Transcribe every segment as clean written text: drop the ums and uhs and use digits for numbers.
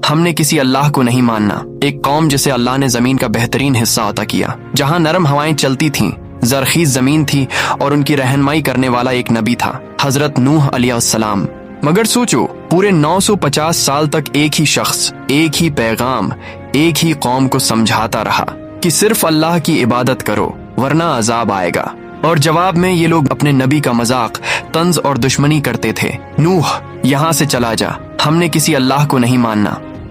हमने किसी अल्लाह को नहीं मानना। एक कौम जिसे अल्लाह ने जमीन का बेहतरीन हिस्सा अता किया, जहाँ नरम हवाएं चलती थीं, जरखीज जमीन थी और उनकी रहनुमाई करने वाला एक नबी था, हजरत नूह अलैहिस्सलाम। मगर सोचो, पूरे 950 साल तक एक ही शख्स, एक ही पैगाम, एक ही कौम को समझाता रहा कि सिर्फ अल्लाह की इबादत करो वरना अजाब आएगा। और जवाब में ये लोग अपने नबी का मजाक, तंज और दुश्मनी करते थे। नूह, यहाँ से चला जा, हमने किसी अल्लाह को नहीं मानना।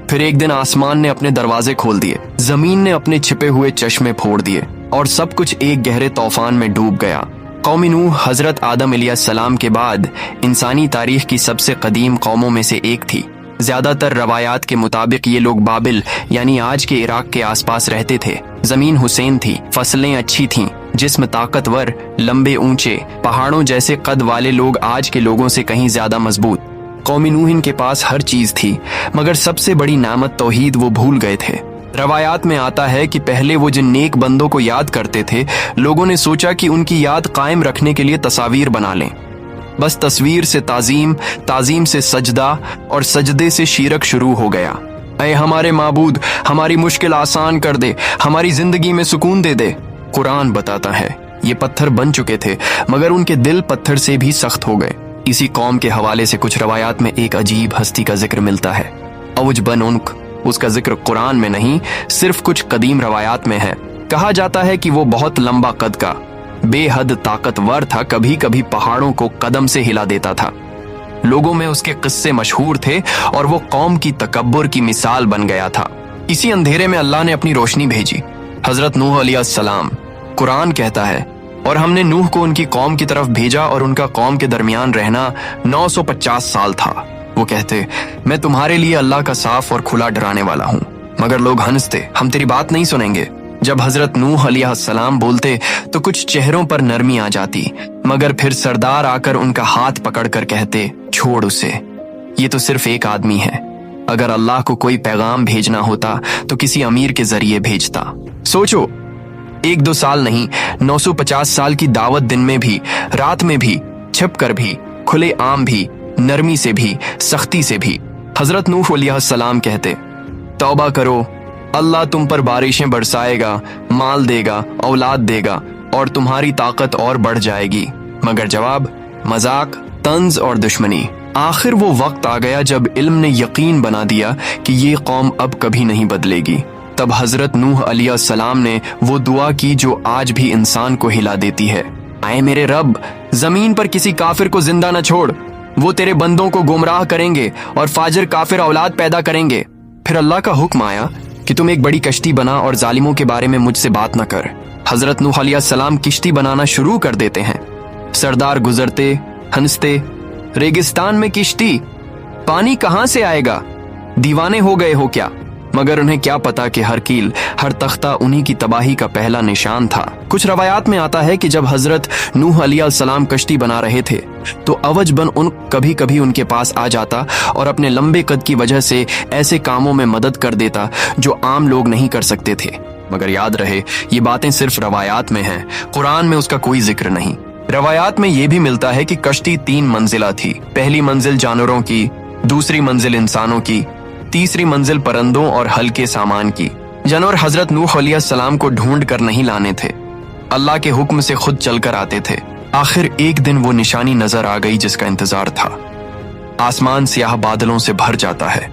फिर एक दिन आसमान ने अपने दरवाजे खोल दिए, जमीन ने अपने छिपे हुए चश्मे फोड़ दिए और सब कुछ एक गहरे तूफान में डूब गया। कौम नूह हजरत आदम अलैहिस्सलाम के बाद इंसानी तारीख की सबसे कदीम कौमों में से एक थी। ज्यादातर रवायात के मुताबिक ये लोग बाबिल यानी आज के इराक के आसपास रहते थे। जमीन हुसैन थी, फसलें अच्छी थीं, जिस्म ताकतवर, लंबे ऊंचे, पहाड़ों जैसे कद वाले लोग आज के लोगों से कहीं ज्यादा मजबूत। कौम नूह के पास हर चीज थी, मगर सबसे बड़ी नामत तौहीद वो भूल गए थे। रवायात में आता है कि पहले वो जिन नेक बंदों को याद करते थे, लोगों ने सोचा कि उनकी याद कायम रखने के लिए तस्वीर बना लें। बस तस्वीर से ताजीम, ताजीम से सजदा और सजदे से शिरक शुरू हो गया। ऐ हमारे माबूद, हमारी मुश्किल आसान कर दे, हमारी जिंदगी में सुकून दे दे। कुरान बताता है ये पत्थर बन चुके थे, मगर उनके दिल पत्थर से भी सख्त हो गए। इसी कौम के हवाले से कुछ रवायात में एक अजीब हस्ती का जिक्र मिलता है, औज बन उनक। उसका जिक्र कुरान में नहीं, सिर्फ कुछ कदीम रवायात में है। कहा जाता है कि वो बहुत लंबा कद का, बेहद ताकतवर था, कभी कभी पहाड़ों को कदम से हिला देता था। लोगों में उसके किस्से मशहूर थे और वो कौम की तकब्बुर की मिसाल बन गया था। इसी अंधेरे में अल्लाह ने अपनी रोशनी भेजी, हजरत नूह अलैहिस्सलाम। कुरान कहता है, और हमने नूह को उनकी कौम की तरफ भेजा और उनका कौम के दरमियान रहना 950 साल था। वो कहते, मैं तुम्हारे लिए अल्लाह का साफ और खुला डराने वाला हूँ। मगर लोग हंसते, हम तेरी बात नहीं सुनेंगे। जब हजरत नूह अलैहिस्सलाम बोलते तो कुछ चेहरों पर नरमी आ जाती, मगर फिर सरदार आकर उनका हाथ पकड़कर कहते, छोड़ उसे, ये तो सिर्फ एक आदमी है। अगर अल्लाह को कोई पैगाम भेजना होता तो किसी अमीर के जरिए भेजता। सोचो, 1-2 साल नहीं, 950 साल की दावत, दिन में भी, रात में भी, छिप कर भी, खुले आम भी, नरमी से भी, सख्ती से भी। हजरत नूह अलैहिस्सलाम कहते, तौबा करो, अल्लाह तुम पर बारिशें बरसाएगा, माल देगा, औलाद देगा और तुम्हारी ताकत और बढ़ जाएगी। मगर जवाब, मजाक, तंज और दुश्मनी। आखिर वो वक्त आ गया जब इल्म ने यकीन बना दिया कि ये कौम अब कभी नहीं बदलेगी। तब हजरत नूह अलैहिस्सलाम ने वो दुआ की जो आज भी इंसान को हिला देती है, आए मेरे रब, जमीन पर किसी काफिर को जिंदा न छोड़, वो तेरे बंदों को गुमराह करेंगे और फाजिर काफिर औलाद पैदा करेंगे। फिर अल्लाह का हुक्म आया कि तुम एक बड़ी कश्ती बना और जालिमों के बारे में मुझसे बात न कर। हजरत नूह अलैहिस्सलाम किश्ती बनाना शुरू कर देते हैं। सरदार गुजरते, हंसते, रेगिस्तान में किश्ती, पानी कहां से आएगा, दीवाने हो गए हो क्या? मगर उन्हें क्या पता कि हर कील, हर तख्ता उन्हीं की तबाही का पहला निशान था। कुछ रवायात में आता है कि जब हजरत नूह अलैहिस्सलाम कश्ती बना रहे थे तो अवज बन उन कभी कभी उनके पास आ जाता और अपने लंबे कद की वजह से ऐसे कामों में मदद कर देता जो आम लोग नहीं कर सकते थे। मगर याद रहे, ये बातें सिर्फ रवायात में हैं, कुरान में उसका कोई जिक्र नहीं। रवायात में ये भी मिलता है कि कश्ती 3 मंजिला थी। पहली मंजिल जानवरों की, दूसरी मंजिल इंसानों की, तीसरी मंजिल परंदों और हल्के सामान की। जानवर हजरत नूह अलैहिस्सलाम को ढूंढ कर नहीं लाने थे, अल्लाह के हुक्म से खुद चलकर आते थे। आखिर एक दिन वो निशानी नजर आ गई जिसका इंतजार था। आसमान स्याह बादलों से भर जाता है,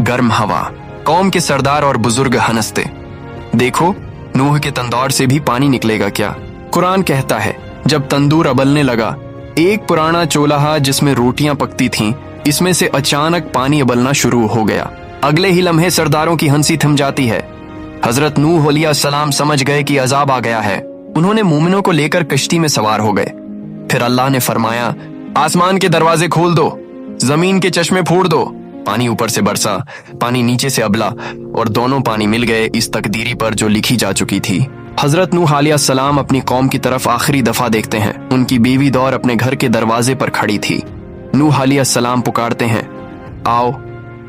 गर्म हवा, कौम के सरदार और बुजुर्ग हंसते, देखो नूह के तंदूर से भी पानी निकलेगा क्या? कुरान कहता है, जब तंदूर अबलने लगा, एक पुराना चूल्हा जिसमें रोटियां पकती थीं, इसमें से अचानक पानी उबलना शुरू हो गया। अगले ही लम्हे सरदारों की हंसी थम जाती है। हजरत नूह अलैहिस्सलाम समझ गए कि अजाब आ गया है। उन्होंने मोमिनों को लेकर कश्ती में सवार हो गए। फिर अल्लाह ने फरमाया, आसमान के दरवाजे खोल दो, जमीन के चश्मे फोड़ दो। पानी ऊपर से बरसा, पानी नीचे से अबला और दोनों पानी मिल गए इस तकदीरी पर जो लिखी जा चुकी थी। हजरत नूह अलैहिस्सलाम अपनी कौम की तरफ आखिरी दफा देखते हैं। उनकी बीवी दौर अपने घर के दरवाजे पर खड़ी थी। नूह अलैहिस्सलाम पुकारते हैं, आओ,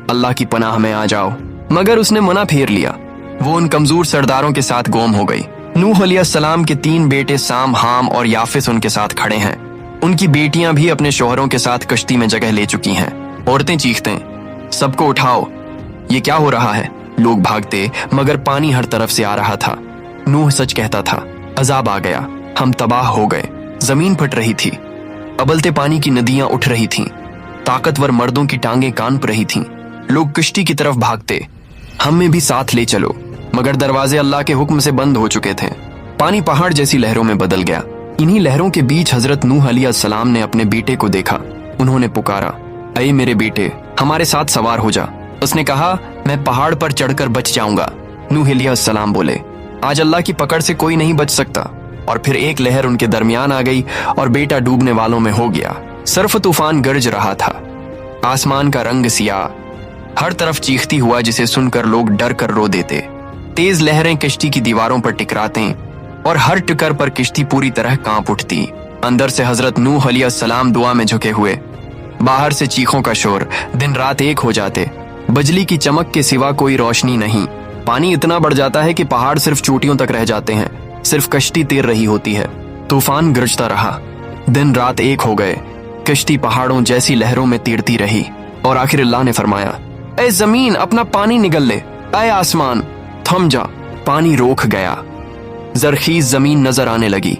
अल्लाह की पनाह में आ जाओ। मगर उसने मना फेर लिया। वो उन कमजोर सरदारों के साथ गुम हो गई। नूह अलैहिस्सलाम के 3 बेटे साम, हाम और याफिस उनके साथ खड़े हैं। उनकी बेटियां भी अपने शौहरों के साथ कश्ती में जगह ले चुकी हैं। औरतें चीखते हैं, सबको उठाओ, ये क्या हो रहा है? लोग भागते, मगर पानी हर तरफ से आ रहा था। नूह सच कहता था, अजाब आ गया, हम तबाह हो गए। जमीन फट रही थी, अबलते पानी की नदियां उठ रही थीं, ताकतवर मर्दों की टांगें कांप रही थीं। लोग किश्ती की तरफ भागते, हमें भी साथ ले चलो, मगर दरवाजे अल्लाह के हुक्म से बंद हो चुके थे। पानी पहाड़ जैसी लहरों में बदल गया। इन्हीं लहरों के बीच हजरत नूह अलैहिस्सलाम ने अपने बेटे को देखा। उन्होंने पुकारा, अये मेरे बेटे, हमारे साथ सवार हो जा। उसने कहा, मैं पहाड़ पर चढ़कर बच जाऊंगा। नूह अलैहिस्सलाम बोले, आज अल्लाह की पकड़ से कोई नहीं बच सकता। और फिर एक लहर उनके दरमियान आ गई और बेटा डूबने वालों में हो गया। सर्फ तूफान गरज रहा था, आसमान का रंग सियाह, हर तरफ चीखती हुआ जिसे सुनकर लोग डर कर रो देते। तेज लहरें किश्ती की दीवारों पर टकराते और हर टिकर पर किश्ती पूरी तरह कांप उठती। अंदर से हजरत नूह अलैहिस्सलाम दुआ में झुके हुए, बाहर से चीखों का शोर, दिन रात एक हो जाते। बिजली की चमक के सिवा कोई रोशनी नहीं। पानी इतना बढ़ जाता है कि पहाड़ सिर्फ चोटियों तक रह जाते हैं, सिर्फ कश्ती तैर रही होती है। तूफान गरजता रहा, दिन रात एक हो गए। कश्ती पहाड़ों जैसी लहरों में तैरती रही और आखिर अल्लाह ने फरमाया, ऐ जमीन अपना पानी निगल ले, ऐ आसमान थम जा। पानी रोक गया, जरखीज जमीन नजर आने लगी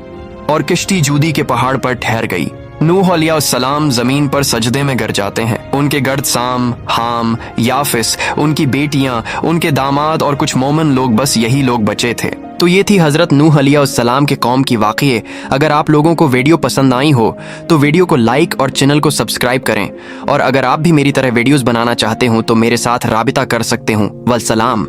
और किश्ती जूदी के पहाड़ पर ठहर गई। नूह अलैहिस्सलाम जमीन पर सजदे में गिर जाते हैं। उनके गर्द साम, हाम, याफिस, उनकी बेटियां, उनके दामाद और कुछ मोमिन लोग, बस यही लोग बचे थे। तो ये थी हजरत नूह अलैहिस्सलाम के कौम की वाक़िए। अगर आप लोगों को वीडियो पसंद आई हो तो वीडियो को लाइक और चैनल को सब्सक्राइब करें। और अगर आप भी मेरी तरह वीडियोस बनाना चाहते हो तो मेरे साथ राबिता कर सकते हो। वल्सलाम।